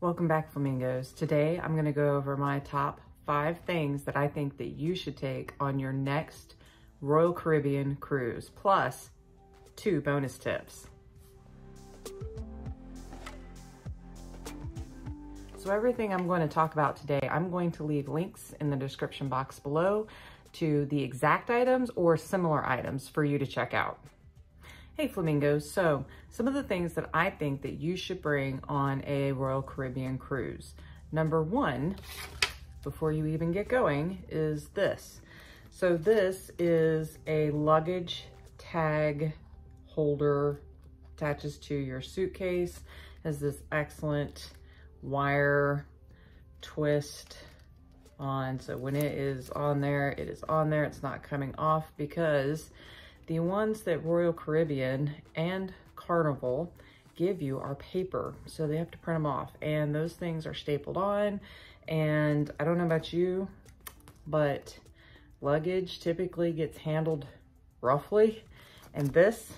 Welcome back, Flamingos. Today, I'm gonna go over my top 5 things that I think that you should take on your next Royal Caribbean cruise, plus 2 bonus tips. So everything I'm going to talk about today, I'm going to leave links in the description box below to the exact items or similar items for you to check out. Hey Flamingos, so some of the things that I think that you should bring on a Royal Caribbean cruise. Number 1, before you even get going, is this. So this is a luggage tag holder, attaches to your suitcase, has this excellent wire twist on. So when it is on there, it is on there. It's not coming off because the ones that Royal Caribbean and Carnival give you are paper, so they have to print them off, and those things are stapled on. And I don't know about you, but luggage typically gets handled roughly, and this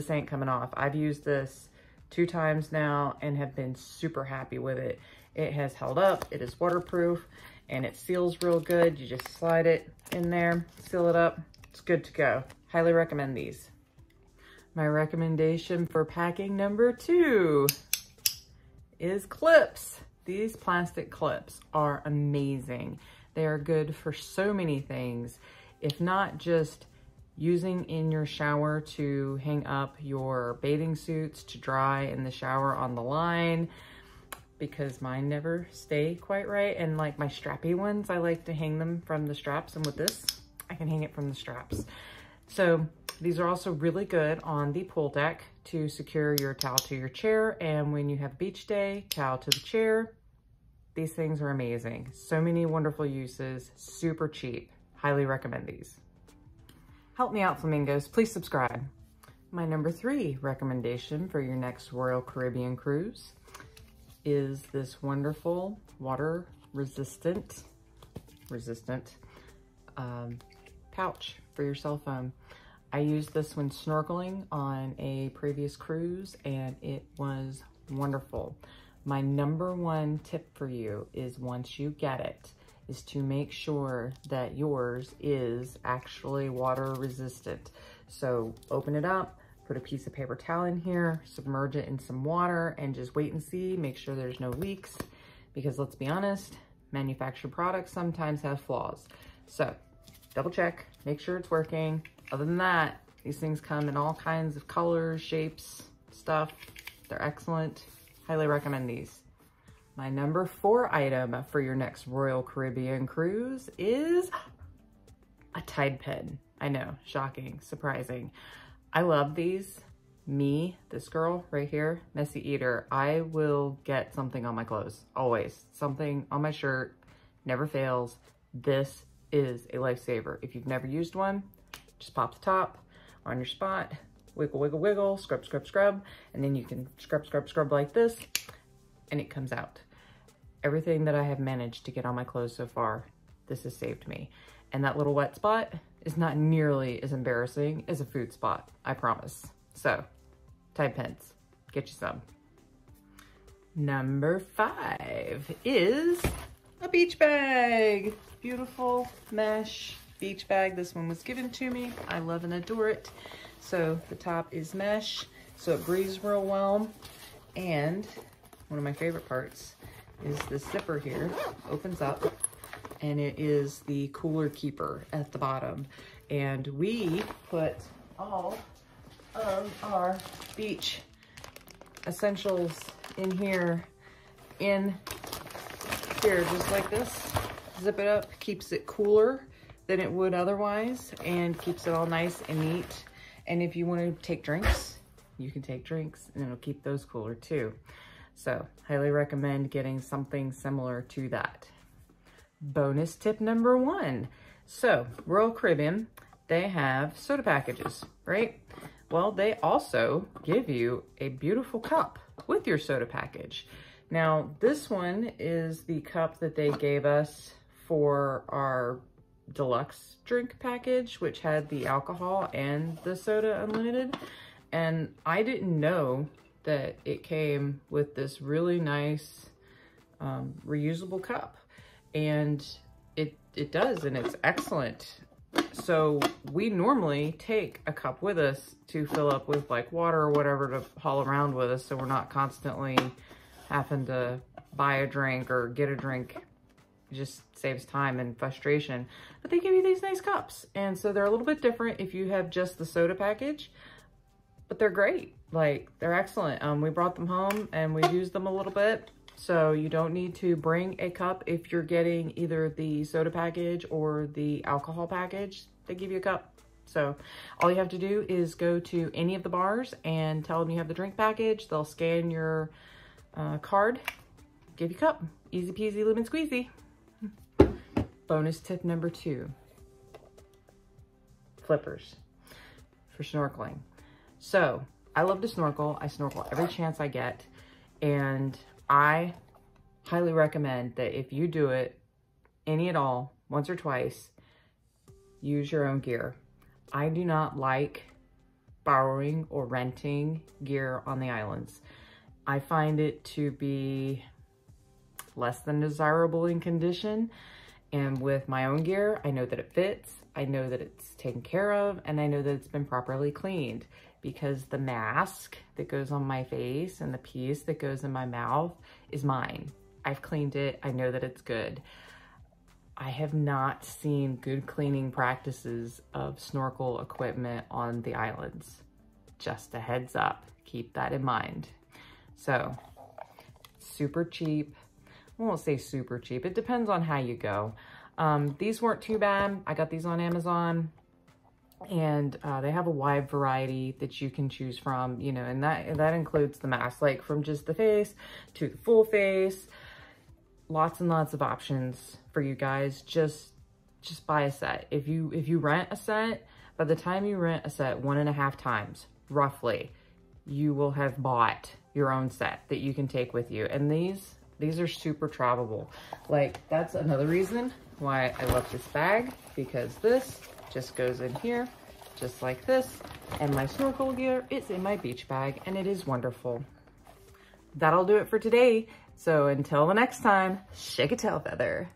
ain't coming off. I've used this 2 times now and have been super happy with it. It has held up, it is waterproof, and it seals real good. You just slide it in there, seal it up, it's good to go. Highly recommend these. My recommendation for packing number 2 is clips. These plastic clips are amazing. They are good for so many things, if not just using in your shower to hang up your bathing suits to dry in the shower on the line, because mine never stay quite right. And like my strappy ones, I like to hang them from the straps, and with this, I can hang it from the straps. So these are also really good on the pool deck to secure your towel to your chair. And when you have beach day, towel to the chair. These things are amazing. So many wonderful uses, super cheap. Highly recommend these. Help me out, Flamingos, please subscribe. My number 3 recommendation for your next Royal Caribbean cruise is this wonderful water resistant pouch for your cell phone. I used this when snorkeling on a previous cruise, and it was wonderful. My number 1 tip for you is, once you get it, is to make sure that yours is actually water resistant. So open it up, put a piece of paper towel in here, submerge it in some water, and just wait and see. Make sure there's no leaks, because let's be honest, manufactured products sometimes have flaws. So double check, make sure it's working. Other than that, these things come in all kinds of colors, shapes, stuff. They're excellent. Highly recommend these. My number 4 item for your next Royal Caribbean cruise is a Tide pen. I know, shocking, surprising. I love these. Me, this girl right here, messy eater, I will get something on my clothes, always. Something on my shirt, never fails. This is a lifesaver. If you've never used one, just pop the top on your spot, wiggle, wiggle, wiggle, scrub, scrub, scrub, and then you can scrub, scrub, scrub like this, and it comes out. Everything that I have managed to get on my clothes so far, this has saved me. And that little wet spot is not nearly as embarrassing as a food spot, I promise. So, Tide pens, get you some. Number 5 is a beach bag. Beautiful mesh beach bag. This one was given to me. I love and adore it. So the top is mesh, so it breathes real well. And one of my favorite parts is the zipper here. Opens up, and it is the cooler keeper at the bottom. And we put all of our beach essentials in here, just like this. Zip it up, keeps it cooler than it would otherwise, and keeps it all nice and neat. And if you want to take drinks, you can take drinks, and it'll keep those cooler too. So highly recommend getting something similar to that. Bonus tip number 1. So Royal Caribbean, they have soda packages, right? Well, they also give you a beautiful cup with your soda package. Now, this one is the cup that they gave us for our deluxe drink package, which had the alcohol and the soda unlimited. And I didn't know that it came with this really nice reusable cup, and it does, and it's excellent. So we normally take a cup with us to fill up with like water or whatever to haul around with us, so we're not constantly having to buy a drink or get a drink. It just saves time and frustration. But they give you these nice cups, and so they're a little bit different if you have just the soda package, but they're great. Like, they're excellent. We brought them home and we used them a little bit. So you don't need to bring a cup if you're getting either the soda package or the alcohol package. They give you a cup. So all you have to do is go to any of the bars and tell them you have the drink package. They'll scan your card, give you a cup. Easy peasy lemon squeezy. Bonus tip number 2, flippers for snorkeling. So I love to snorkel. I snorkel every chance I get, and I highly recommend that if you do it, any at all, once or twice, use your own gear. I do not like borrowing or renting gear on the islands. I find it to be less than desirable in condition. And with my own gear, I know that it fits, I know that it's taken care of, and I know that it's been properly cleaned, because the mask that goes on my face and the piece that goes in my mouth is mine. I've cleaned it, I know that it's good. I have not seen good cleaning practices of snorkel equipment on the islands. Just a heads up, keep that in mind. So, super cheap. I won't say super cheap, it depends on how you go. These weren't too bad. I got these on Amazon, and they have a wide variety that you can choose from, you know, and that includes the mask, like from just the face to the full face. Lots and lots of options for you guys. Just buy a set. If you rent a set, by the time you rent a set 1.5 times, roughly, you will have bought your own set that you can take with you. And these are super travelable. Like, that's another reason why I love this bag, because this just goes in here, just like this. And my snorkel gear is in my beach bag, and it is wonderful. That'll do it for today. So until the next time, shake a tail feather.